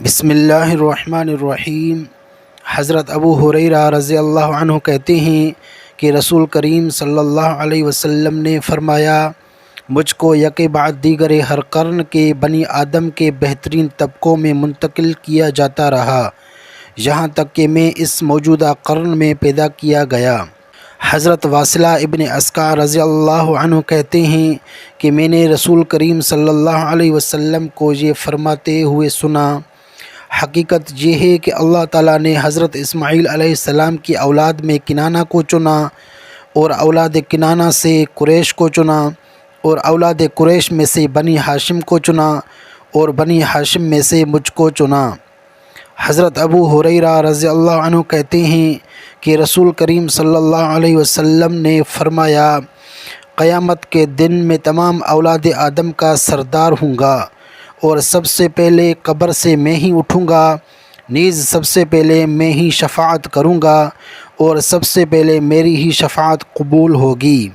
بسم اللہ الرحمن الرحیم۔ حضرت ابو ہریرہ رضی اللہ عنہ کہتے ہیں کہ رسول کریم صلی اللہ علیہ وسلم نے فرمایا، مجھ کو یکے بعد دیگر ہر قرن کے بنی آدم کے بہترین طبقوں میں منتقل کیا جاتا رہا، یہاں تک کہ میں اس موجودہ قرن میں پیدا کیا گیا۔ حضرت واصلہ ابن اسقع رضی اللہ عنہ کہتے ہیں کہ میں نے رسول کریم صلی اللہ علیہ وسلم کو یہ فرماتے ہوئے سنا، حقیقت یہ ہے کہ اللہ تعالیٰ نے حضرت اسماعیل علیہ السلام کی اولاد میں کنانہ کو چنا، اور اولاد کنانہ سے قریش کو چنا، اور اولاد قریش میں سے بنی ہاشم کو چنا، اور بنی ہاشم میں سے مجھ کو چنا۔ حضرت ابو ہریرہ رضی اللہ عنہ کہتے ہیں کہ رسول کریم صلی اللہ علیہ وسلم نے فرمایا، قیامت کے دن میں تمام اولاد آدم کا سردار ہوں گا، اور سب سے پہلے قبر سے میں ہی اٹھوں گا، نیز سب سے پہلے میں ہی شفاعت کروں گا، اور سب سے پہلے میری ہی شفاعت قبول ہوگی۔